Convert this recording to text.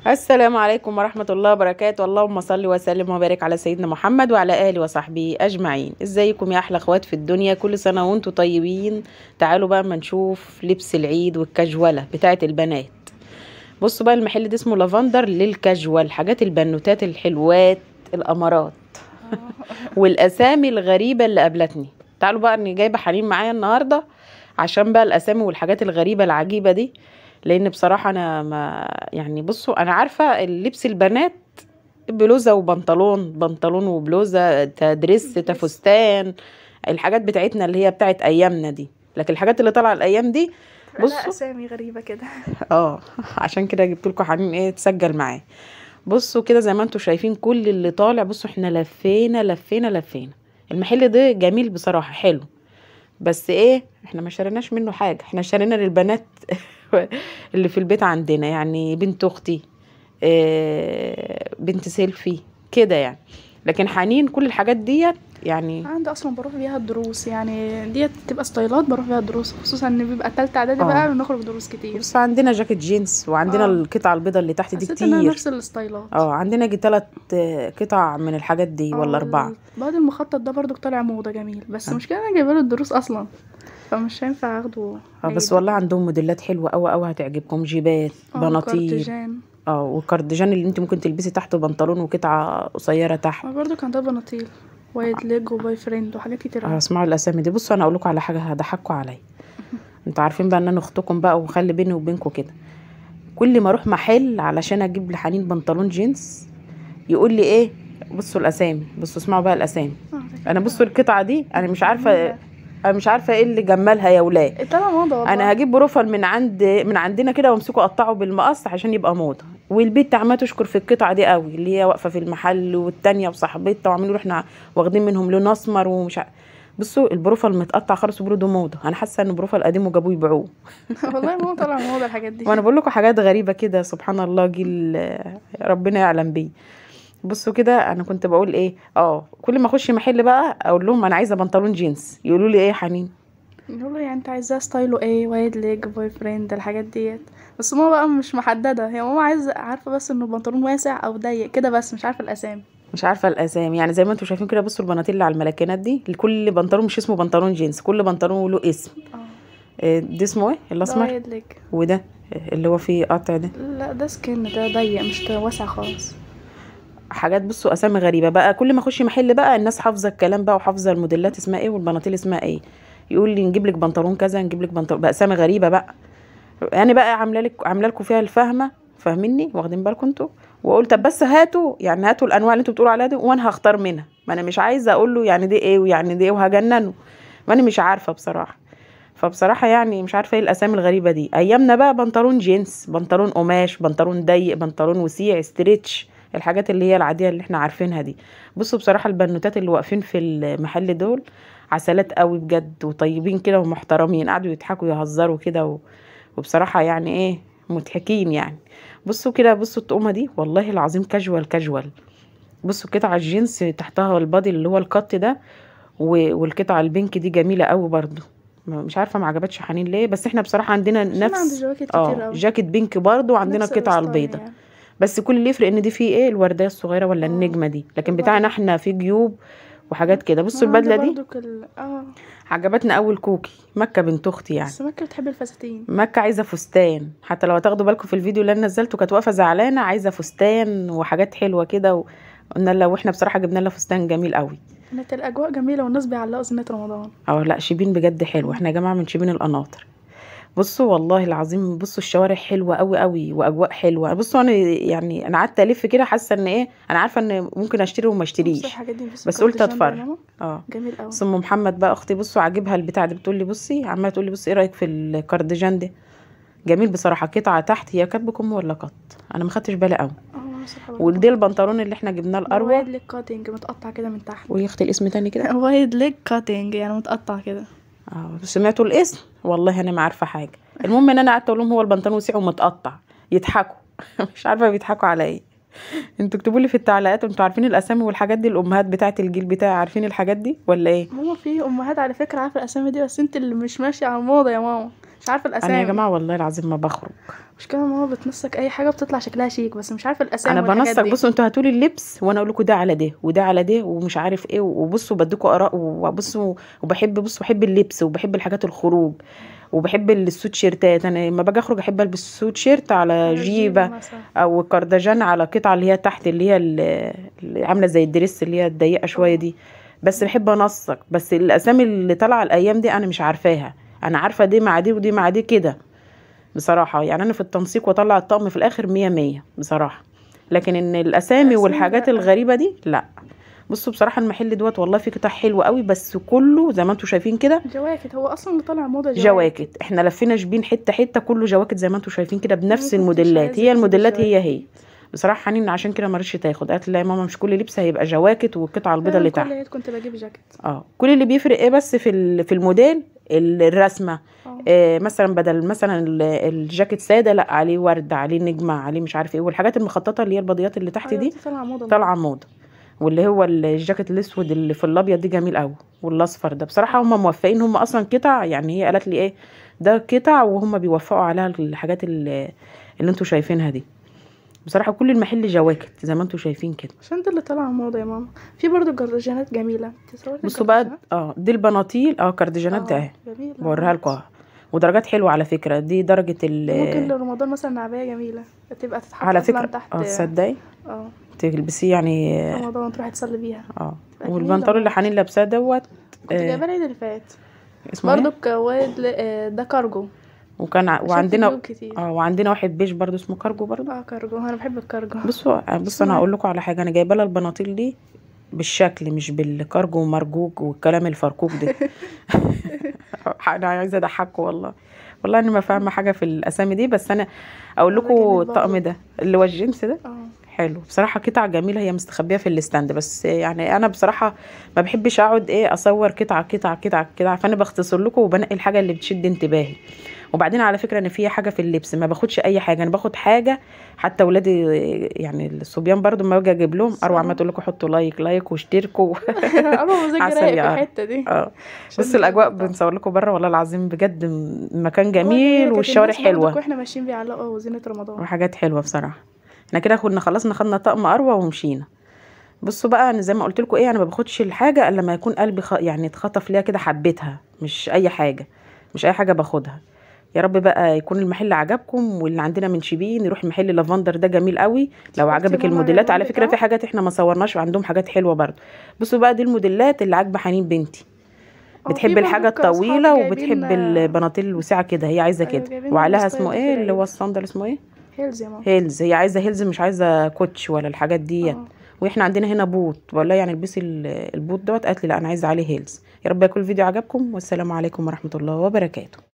السلام عليكم ورحمة الله وبركاته. اللهم صل وسلم وبارك على سيدنا محمد وعلى آله وصحبه أجمعين. ازيكم يا أحلى أخوات في الدنيا؟ كل سنة وانتم طيبين. تعالوا بقى ما نشوف لبس العيد والكاجوالة بتاعت البنات. بصوا بقى، المحل ده اسمه لافندر للكاجوال، حاجات البنوتات الحلوات الأمارات والأسامي الغريبة اللي قابلتني. تعالوا بقى، اني جايبة حنين معايا النهاردة عشان بقى الأسامي والحاجات الغريبة العجيبة دي. لان بصراحه انا ما يعني، بصوا انا عارفه اللبس البنات بلوزه وبنطلون، بنطلون وبلوزه، تدريس تفستان، الحاجات بتاعتنا اللي هي بتاعت ايامنا دي. لكن الحاجات اللي طالعه الايام دي بصوا اسامي غريبه كده. عشان كده جبت لكم حنين ايه تسجل معايا. بصوا كده زي ما انتم شايفين كل اللي طالع. بصوا احنا لفينا لفينا لفينا. المحل ده جميل بصراحه، حلو، بس ايه، احنا ما شريناش منه حاجه، احنا شرينا للبنات اللي في البيت عندنا، يعني بنت اختي، بنت سيلفي كده يعني. لكن حنين كل الحاجات ديت يعني. عندي اصلا بروح بيها الدروس، يعني ديت تبقى ستايلات بروح بيها الدروس، خصوصا ان بيبقى تالتة اعدادي بقى بنخرج دروس كتير. بص عندنا جاكيت جينز، وعندنا القطعه البيضاء اللي تحت دي حسيت انها كتير. نفس الستايلات. عندنا 3 قطع من الحاجات دي ولا 4. بعد المخطط ده برضو طالع موضه جميل، بس مشكلة انا جايبه له الدروس اصلا، فمش هينفع اخده. بس والله عندهم موديلات حلوه قوي قوي، هتعجبكم. جيبات، بناطيل، كارديجان. والكارديجان اللي انت ممكن تلبسي تحته بنطلون وقطعه قصيره تحت. برضو كان ده بناطيل وايد ليج وباي فريند وحاجات كتير. اسمعوا الاسامي دي. بصوا انا اقول لكم على حاجه هضحكوا عليا. انتوا عارفين بقى ان انا اختكم بقى، وخلي بيني وبينكم كده، كل ما اروح محل علشان اجيب لحنين بنطلون جينز يقول لي ايه، بصوا الاسامي، بصوا اسمعوا بقى الاسامي. انا بصوا القطعه دي انا مش عارفه، ايه اللي جمالها يا ولاد. انا هجيب بروفل من عندنا كده وامسكه اقطعه بالمقص عشان يبقى موضه. والبيت عماله تشكر في القطعه دي قوي، اللي هي واقفه في المحل، والتانيه وصاحبتها، وعاملين احنا واخدين منهم لون اسمر ومش بصوا البروفل متقطع خالص وبرده موضه. انا حاسه ان بروفل قديم وجابوه يبيعوه. والله ما طالع موضه الحاجات دي. وانا بقول لكم حاجات غريبه كده، سبحان الله، جيل ربنا يعلم بيه. بصوا كده، انا كنت بقول ايه، كل ما اخش محل بقى اقول لهم انا عايزه بنطلون جينز، يقولوا لي ايه يا حنين؟ يقولوا يعني انت عايزاه ستايله ايه، وايد ليج، بوي فريند، الحاجات ديت. بس ماما بقى مش محدده، هي ماما عارفه بس انه بنطلون واسع او ضيق كده، بس مش عارفه الاسامي. مش عارفه الاسامي، يعني زي ما انتم شايفين كده. بصوا البناطيل اللي على الملاكينات دي، كل بنطلون مش اسمه بنطلون جينز، كل بنطلون له اسم. ده اسمه ايه الاسمر؟ وده اللي هو فيه قطع ده؟ لا ده سكين، ده ضيق مش واسع خالص. حاجات بصوا اسامي غريبه بقى. كل ما اخش محل بقى الناس حافظه الكلام بقى، وحافظه الموديلات اسمها ايه والبناطيل اسمها ايه. يقول لي نجيب لك بنطلون كذا، نجيب لك بنطلون باسامي غريبه بقى. يعني بقى عامله لكم فيها الفهمه، فاهميني، واخدين بالكم انتوا. واقول طب بس هاتوا الانواع اللي انتوا بتقولوا عليها دي وانا هختار منها. ما انا مش عايزه اقول له يعني دي ايه ويعني دي ايه وهجننه، ما انا مش عارفه بصراحه. فبصراحه يعني مش عارفه ايه الاسامي الغريبه دي. ايامنا بقى بنطلون جينز، بنطلون قماش، بنطلون ضيق، بنطلون وسيع، ستريتش، الحاجات اللي هي العاديه اللي احنا عارفينها دي. بصوا بصراحه البنوتات اللي واقفين في المحل دول عسلات قوي بجد، وطيبين كده ومحترمين، قعدوا يضحكوا يهزروا كده وبصراحه يعني ايه، مضحكين يعني. بصوا كده، بصوا الطقمه دي والله العظيم كاجوال كاجوال. بصوا قطع الجينز تحتها البادي اللي هو القط ده، والقطعه البينك دي جميله قوي برضو. مش عارفه ما عجبتش حنين ليه، بس احنا بصراحه عندنا نفس جاكيت بينك برضو، وعندنا القطعه البيضاء يعني. بس كل اللي يفرق ان دي فيه ايه، الورديه الصغيره ولا النجمه دي، لكن بتاعنا احنا فيه جيوب وحاجات كده. بصوا البدله دي عجبتنا اول كوكي مكه بنت اختي يعني. بس مكه بتحب الفساتين. مكه عايزه فستان، حتى لو هتاخدوا بالكم في الفيديو اللي انا نزلته كانت واقفه زعلانه عايزه فستان وحاجات حلوه كده، قلنا لها، واحنا بصراحه جبنا لها فستان جميل قوي. كانت الاجواء جميله والناس بيعلقوا زينه رمضان. لا شيبين بجد حلو. احنا يا جماعه من شيبين القناطر. بصوا والله العظيم، بصوا الشوارع حلوه قوي قوي واجواء حلوه. بصوا انا يعني انا قعدت الف كده حاسه ان ايه، انا عارفه ان ممكن اشتري وما اشتريش، بس قلت اتفرج. جميل قوي. ام محمد بقى اختي، بصوا عاجبها البتاع ده، بتقول لي بصي، عماله تقول لي بصي ايه رايك في الكارديجان ده، جميل بصراحه. قطعه تحت هي كاتبه كم ولا قط، انا ما خدتش بالي قوي. ودي البنطلون اللي احنا جبناه الاروع، وايد ليج كاتنج متقطع كده من تحت. وهي اختي الاسم تاني كده وايد ليج كاتنج يعني متقطع كده. سمعتوا الاسم؟ والله انا ما عارفه حاجه. المهم ان انا قعدت اقول لهم هو البنطلون وسيع ومتقطع، يضحكوا مش عارفه بيضحكوا على ايه. انتوا اكتبوا لي في التعليقات، انتوا عارفين الاسامي والحاجات دي، الامهات بتاعه الجيل بتاعي عارفين الحاجات دي ولا ايه؟ ماما في امهات على فكره عارفه الاسامي دي، بس انت اللي مش ماشيه على الموضه يا ماما. مش عارفه انا يا الاسامي. جماعه والله العظيم ما بخرج. مش كده ماما بتنسق اي حاجه بتطلع شكلها شيك، بس مش عارفه الاسامي انا والحاجات بنسق. دي. بصوا انتوا هاتولي اللبس وانا اقول لكم ده على ده وده على ده ومش عارف ايه، وبصوا بديكوا اراء، وبصوا وبحب، بصوا بحب اللبس وبحب الحاجات الخروج وبحب السوت شيرتات. انا لما باجي اخرج احب البس سوت شيرت على جيبه جيبه مثلا. او كارديجان على قطعه اللي هي تحت، اللي هي اللي عامله زي الدريس اللي هي الضيقه شويه دي. بس بحب انسق. بس الاسامي اللي طالعه الايام دي انا مش عارفاها. انا عارفه دي مع دي ودي مع دي كده بصراحه. يعني انا في التنسيق واطلع الطقم في الاخر مية مية بصراحه. لكن ان الاسامي والحاجات لا. الغريبه دي لا. بصوا بصراحه المحل دوت والله فيه قطع حلوه قوي، بس كله زي ما انتم شايفين كده جواكت، هو اصلا اللي طالع موضه جواكت. احنا لفينا شبين حته حته كله جواكت زي ما انتم شايفين كده بنفس ما كنتش الموديلات. عايزة هي تجيب الموديلات هي الجواكت. بصراحه حنين عشان كده ما رضتش تاخد. قالت لا يا ماما مش كل لبس هيبقى جواكت والقطعه البيضاء اللي كل تحت. عيد كنت بجيب جاكيت. كل اللي بيفرق ايه بس في الموديل الرسمه. مثلا بدل مثلا الجاكيت ساده لا عليه ورد، عليه نجمه، عليه مش عارف ايه، والحاجات المخططه اللي هي البضيات اللي تحت دي طالعه موضه. طالعه موضه. واللي هو الجاكيت الاسود اللي في الابيض دي جميل قوي، والاصفر ده بصراحه هم موفقين. هم اصلا قطع، يعني هي قالت لي ايه ده قطع وهم بيوفقوا عليها الحاجات اللي انتوا شايفينها دي. بصراحه كل المحل جواكت زي ما انتوا شايفين كده. عشان ده اللي طالعه موضه يا ماما. في برضو جرجانات جميله. بصوا بقى دي البناطيل كارديجانات ده اهي جميله بوريها لكم اهي. ودرجات حلوه على فكره. دي درجه ممكن لرمضان مثلا عبايه جميله تبقى تتحط على اصلا فكره تحت. تصدقي اه تلبسيه يعني رمضان تروحي تصلي بيها. والبنطلون اللي حنين لابساه دوت كنت جايباه العيد اللي فات اسمه برضو ايه؟ كواد ده كارجو. وعندنا كتير. وعندنا واحد بيج برضو اسمه كارجو برضو. كارجو انا بحب الكارجو. بصوا انا هقول لكم على حاجه. انا جايبه لها البناطيل دي بالشكل مش بالكارجو ومرجوج والكلام الفركوك ده. انا عايزه اضحككم والله. والله انا ما فاهمه حاجه في الاسامي دي. بس انا اقول لكم الطقم ده اللي هو الجينز ده حلو بصراحه. قطع جميله هي مستخبيه في الاستاند. بس يعني انا بصراحه ما بحبش اقعد اصور قطعه قطعه قطعه قطعه. فانا بختصر لكم وبنقي الحاجه اللي بتشد انتباهي. وبعدين على فكره ان في حاجه في اللبس ما باخدش اي حاجه. انا باخد حاجه حتى ولادي يعني الصبيان برضو ما باجي اجيب لهم اروع ما تقول لكم حطوا لايك واشتركوا. اروع مزاج رايق في الحته دي. بس الاجواء بنصور لكم بره والله العظيم بجد مكان جميل والشوارع حلوه. واحنا ماشيين بيعلقوا زينه رمضان وحاجات حلوه بصراحه. احنا كده كنا خلصنا خدنا طقم اروع ومشينا. بصوا بقى انا زي ما قلت لكم انا ما باخدش الحاجه الا لما يكون قلبي يعني اتخطف ليها كده حبيتها. مش اي حاجه باخدها. يا رب بقى يكون المحل عجبكم. واللي عندنا من شبين نروح محل لافندر ده جميل قوي. لو عجبك الموديلات على فكره في حاجات احنا ما صورناش وعندهم حاجات حلوه برضو. بصوا بقى دي الموديلات اللي عاجبه حنين بنتي. بتحب الحاجه الطويله وبتحب البناطيل الواسعه كده. هي عايزه كده وعليها اسمه ايه اللي هو الصندل اسمه ايه؟ هيلز يا ماما. هيلز. هي عايزه هيلز مش عايزه كوتش ولا الحاجات ديت. واحنا عندنا هنا بوت. والله يعني البسي البوت دوت. قالت لي لا انا عايزه عليه هيلز. يا رب يكون الفيديو عجبكم والسلام عليكم ورحمه الله وبركاته.